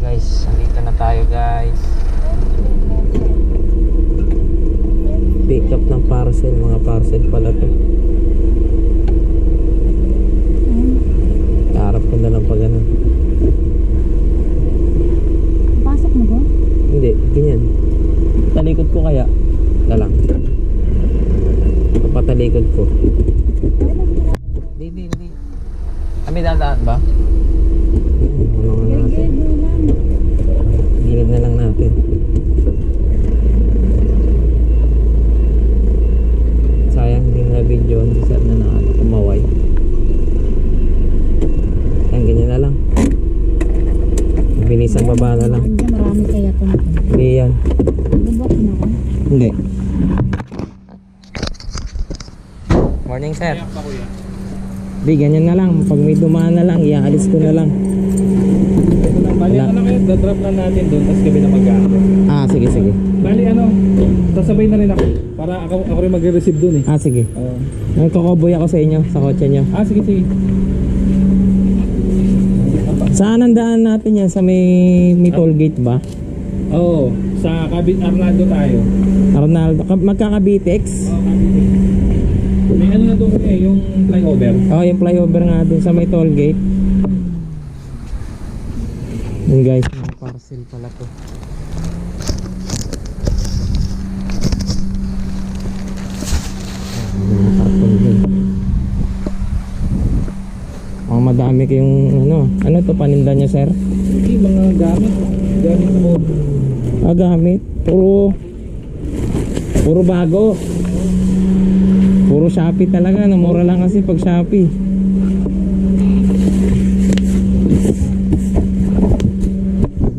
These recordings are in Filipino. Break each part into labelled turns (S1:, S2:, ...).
S1: guys, andito na tayo guys. Pick up ng parcel, mga parcel pala to. Harap ko na lang pa ganun.
S2: Pasok na ba?
S1: Hindi, ganyan. Talikod ko kaya. Lalang. Papatalikod ko. Hindi. Kami dadaan ba? Gilid na lang natin. Sayang din na video hindi saan na kumaway. Ang ganyan na lang. Binisang baba na lang.
S2: Marami kaya ito.
S1: Hindi yan.
S2: Bubok na ako.
S1: Hindi. Morning sir. Di ganyan na lang. Pag may dumaan na lang, iaalis ko na lang.
S3: Bali ano kayo, dadrop lang natin doon, tapos kami na mag-aako.
S1: Ah, sige.
S3: Bali sasabay na rin ako, para ako rin magre-receive doon eh.
S1: Ah, sige. Nagko-cowboy ako sa inyo, sa kotse nyo.
S3: Ah, sige.
S1: Saan ang daan natin yan? Sa may toll gate ba?
S3: Oo, sa Arnaldo tayo.
S1: Arnaldo, magkakabitex?
S3: Oo, may ano na doon eh, yung flyover.
S1: Yung flyover nga dun sa may toll gate. Yun guys, mga parcel pala to. Mga karton din. Mga madami kayong ano to paninda nyo sir?
S3: Hindi, mga gamit mo.
S1: Gamit? Puro bago. Puro Shopee talaga, mura lang kasi pag Shopee.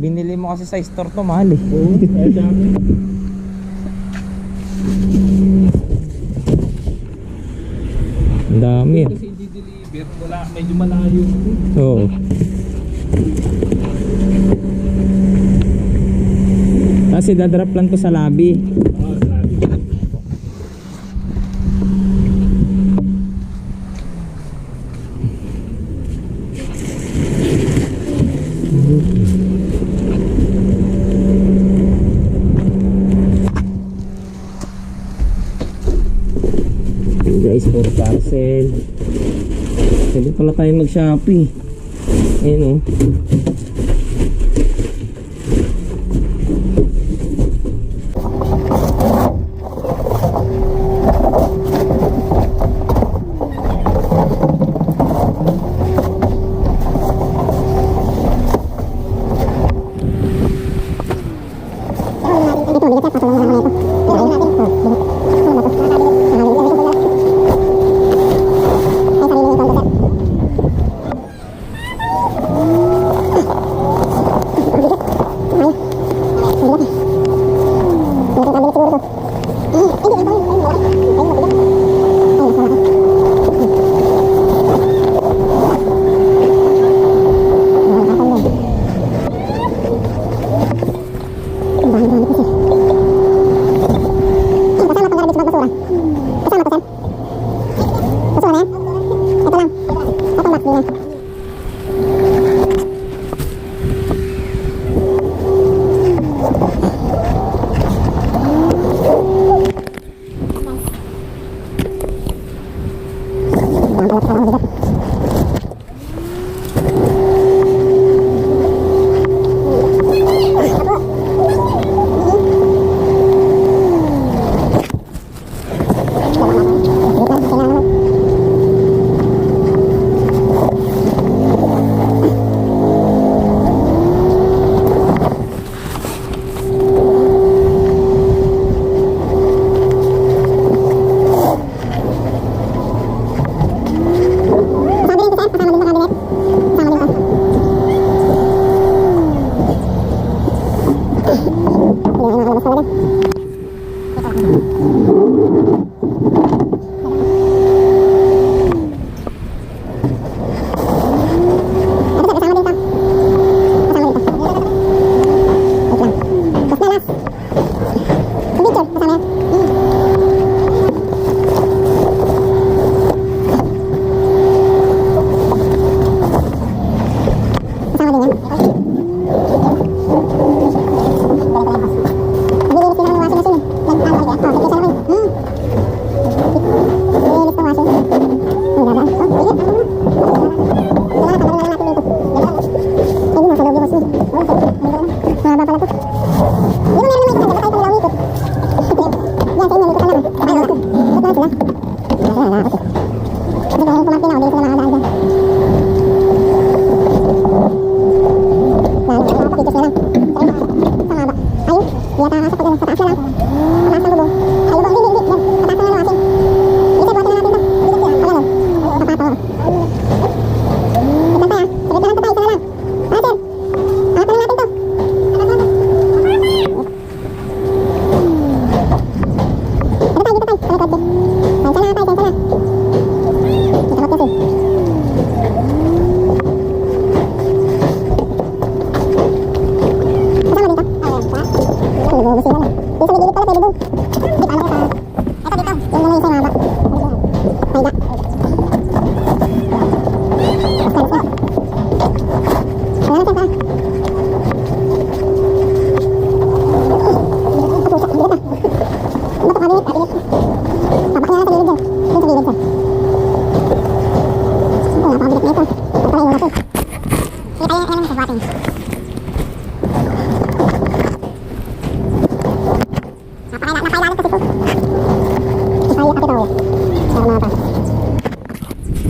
S1: Binili mo kasi sa store to, mahal eh.
S3: Oo, kaya Shopee.
S1: Ang dami eh.
S3: Kasi hindi deliver, wala, medyo malayo.
S1: Oo. Kasi dadrop lang to sa lobby.
S3: Oo, sabi.
S1: Guys, for parcel. Pwede pala tayo mag-Shopee. Ayun o.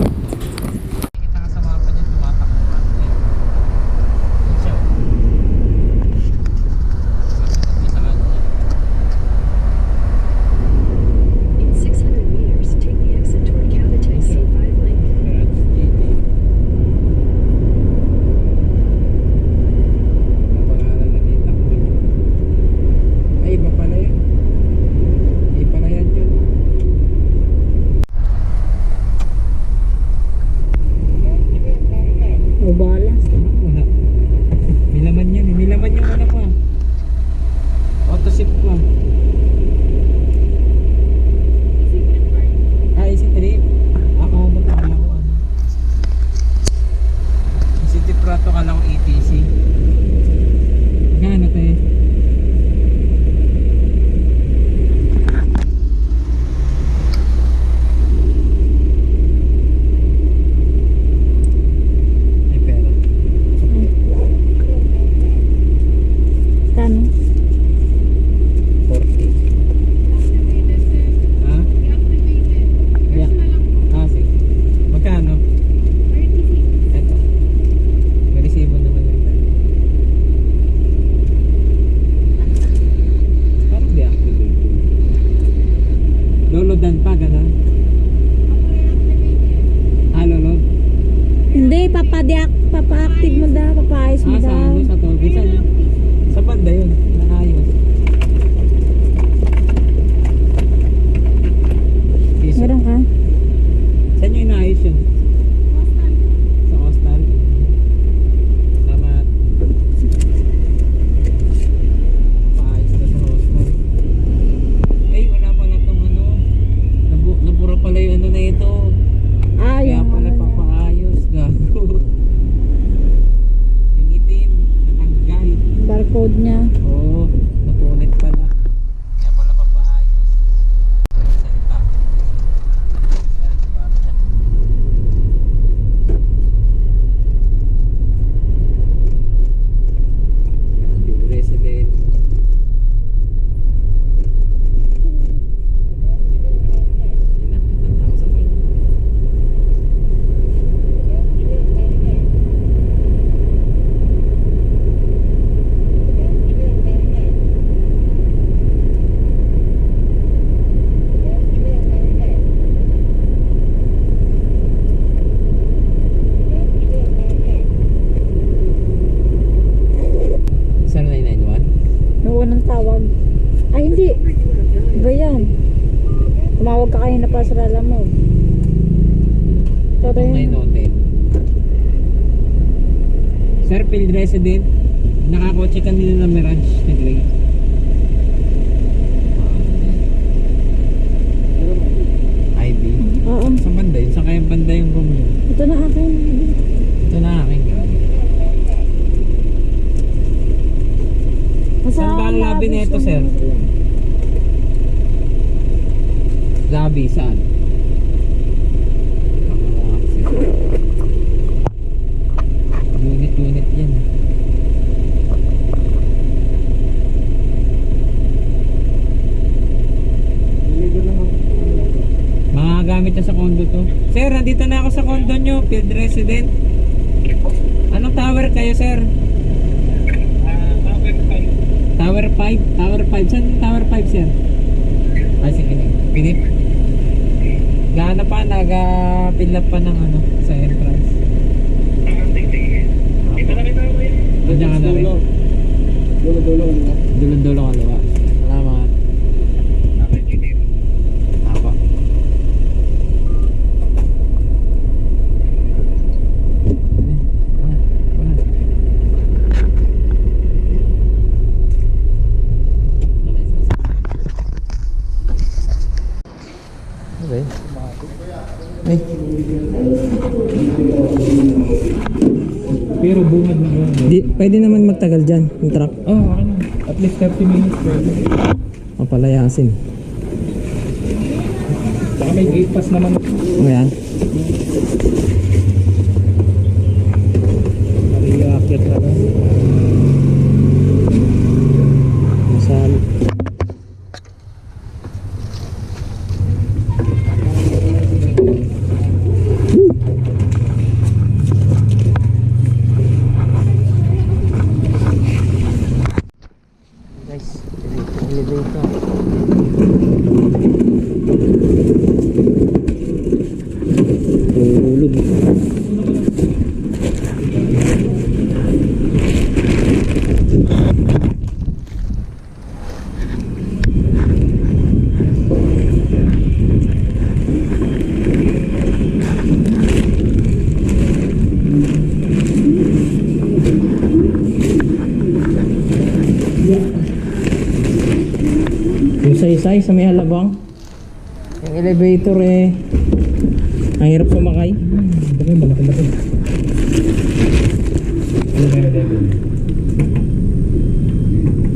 S1: Kita ka sa mapa niya, tumatakbo ka. Yan siya. Susunod ka sa kanya.
S4: In 600 meters, take the exit toward Cavite C5 link.
S3: Napangalan na ni Takbo. Ay, iba pala yun. Iba pala yan yun.
S2: O balas.
S3: Wala. Nilaman yan eh. Nilaman yung ano pa. Auto shift pa. Ah, easy trip. Ako ba kala ko ano? Easy trip rato kala ko ATC. Gano to eh? Ay pera.
S2: Kano?
S3: 40. Ha? Yeah. Ah, sige. Magkano? Eto. May resibo naman yun. Parang deactivate. Lolodan pa, gano'n? Ah, lolod?
S2: Hindi, papa-active mo daw, papaayos mo
S3: Ah, sa
S2: daw.
S3: ano? Sa Togi? Sa banda yun. Nakayos. Piso.
S2: Meron ka?
S3: Saan nyo inaayos yun? Sa Costal. Salamat. Paayos ka sa Costal. Ay, wala pala tong ano. Nabura pala yung ano na ito.
S2: Ah,
S3: Kaya
S2: yung
S3: pala
S2: ano na.
S3: papaayos. Gago. Yung itim. Natanggal.
S2: Barcode niya.
S3: Oo. Napunit pala. Kaya pala papaayos. Salita. Ayan, bar niya. Yung resident. Yun na, itang tao sa kanya. Saan 991?
S2: Yung unang tawag. Ay, hindi. Iba yan. Tumawag ka kanina pa sa lala mo. Ito
S3: Itong
S2: yun.
S3: 910. Sir, field resident. Nakakotse kanina ng Mirage na gray. IB.
S2: Oo.
S3: Sa banda yun? Saan kayang banda yung room yun?
S2: Ito na akin.
S3: Ito na aking gawin. Saan ba ang lobby na ito, sir? Lobby, saan? Unit yan. Mga gamit niya sa condo to. Sir, nandito na ako sa condo nyo, field resident. Anong tower kayo, sir? Tower 5? Tower 5? Saan yung Tower 5, sir? Ay, sige. Pinip. Gaano pa, nag-fill up pa ng ano, sa entrance. Nandiyan ka na rin. Dulo-dulo kaliwa. Salamat. Apo.
S1: Pwede naman magtagal dyan, yung truck.
S3: Oh, okay na. At least 30 minutes pwede.
S1: Mapalayasin.
S3: Saka may gate pass naman.
S1: Ayan.
S3: Mariakyat na lang.
S1: Masali. Guys, elevator. Tulog. Yung saysay sa may halabang. Yung elevator eh. Ang hirap sumakay.
S3: Ito yung malaki-laki. Ano kaya level?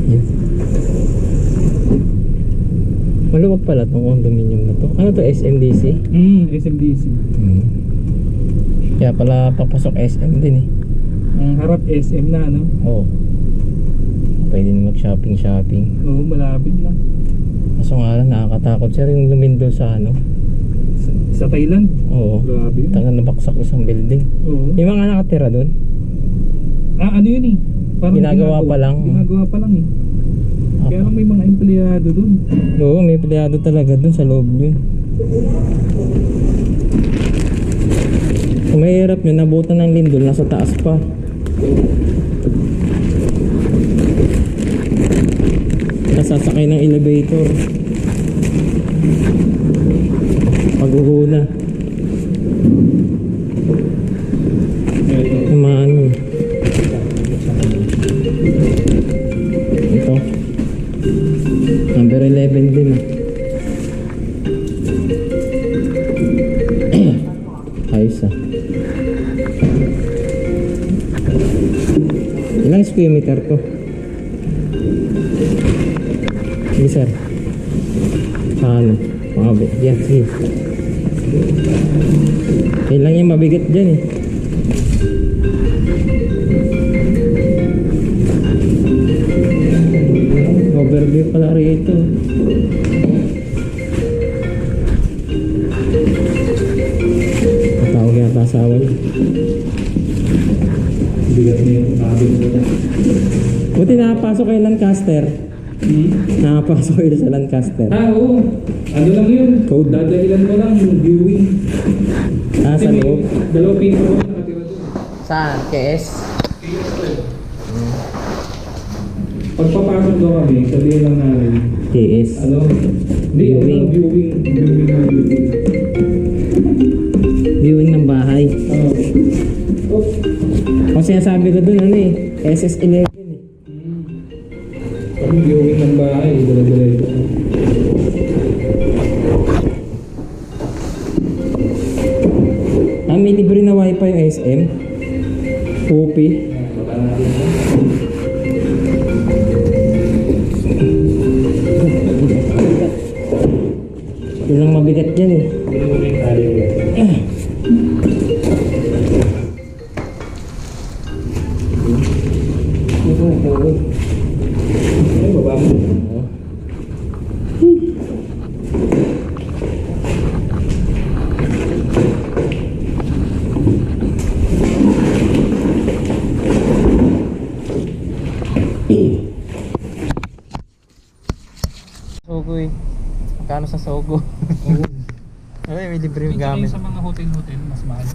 S1: Yes. Maluwag pala tong condominium na to. Ano to, SMDC?
S3: SMDC.
S1: Kaya pala papasok SM din eh.
S3: Ang harap SM na, no?
S1: Oo. Pwede na mag-shopping.
S3: Oo, malapit lang.
S1: Kaso nga lang, nakakatakot sir yung lumindol sa ano.
S3: Sa Thailand?
S1: Oo.
S3: Grabe yun.
S1: Tagal nabaksak isang building.
S3: Oo.
S1: Yung mga nakatira doon.
S3: Ano yun eh? Parang
S1: Ginagawa pa lang.
S3: Ginagawa pa lang eh. Kaya lang may mga empleyado dun.
S1: Oo, may empleyado talaga doon sa loob yun. Kung mahirap yun, nabutan ng lindol, nasa taas pa. Sasakay ng elevator. Paghuhuna. Yung mga ano. Ito. Number 11 din ah. Ayos ah. Ilang square meter to? Sige sir. Paano? Yan, sige. Kailangan yung mabigat dyan eh. Overview pala rito. Matawag yata asawa niya.
S3: Bigat niya yung cabin nila.
S1: Buti nakapasok kay Lancaster. Nakapasok kayo sa Lancaster.
S3: Oo. Ano lang yun?
S1: Code.
S3: Dadahilan ko lang yung viewing.
S1: Sa
S3: Kasi may
S1: loob.
S3: dalawang pinto ko nakatira doon.
S1: Saan? KS?
S3: Pagpapasok daw kami, sabihin lang namin,
S1: KS.
S3: ano? Hindi,
S1: Viewing.
S3: viewing.
S1: Viewing ng bahay.
S3: Oh.
S1: O sinasabi ko dun ano eh, SS11 eh.
S3: Kami viewing ng bahay, dala-dala.
S1: May libre na wifi yung SM. Pupi. Ilang mabigat yan eh.
S3: Ay, baba mo.
S1: Sogo eh. Magkano sa Sogo? Ay, may libre yung
S3: Minsan
S1: gamit.
S3: sa mga hotel-hotel, mas mahal.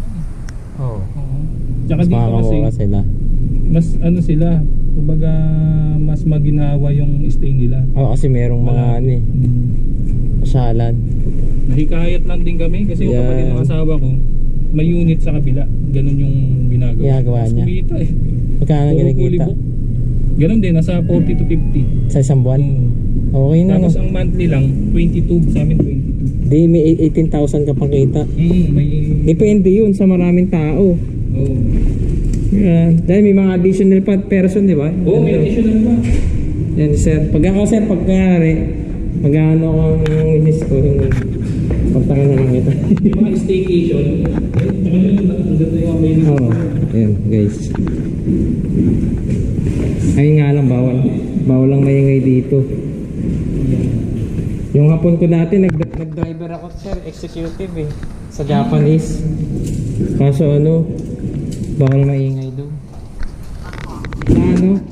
S1: Oo.
S3: Oo. Tsaka
S1: Mas
S3: dito kasi,
S1: makakamura sila.
S3: mas ano sila, kumbaga mas maginawa yung stay nila.
S1: Oo, kasi merong mga ano eh, pasyalan.
S3: Nahikayat lang din kami kasi yung
S1: Yeah.
S3: kapatid ng asawa ko, may unit sa kabila. Ganun yung ginagawa.
S1: Ginagawa
S3: Mas
S1: niya.
S3: kumita eh.
S1: Magkano
S3: Puro
S1: kinikita?
S3: fully book. Ganun din, nasa 40 to 50.
S1: Sa isang buwan? Okay na no?
S3: Tapos ang monthly lang, 22. Sa amin 22.
S1: Di, may 18,000 ka pang kita.
S3: May...
S1: Depende yun sa maraming tao.
S3: Oo.
S1: Dahil may mga additional pa person, di ba?
S3: Oo, may additional pa.
S1: Yan, sir. Pag ako, sir, pagkayari, mag-ano akong miss ko, pagtakin na lang kita.
S3: Yung mga staycation, tsaka yun, ang ganda yung amoy na.
S1: Oo. Ayan, guys. Ayun nga lang, bawal. Bawal lang maingay dito. Yung hapon ko dati, nag-driver ako, sir, executive eh. Sa Japanese. Kaso ano, bawal maingay doon. Sa ano,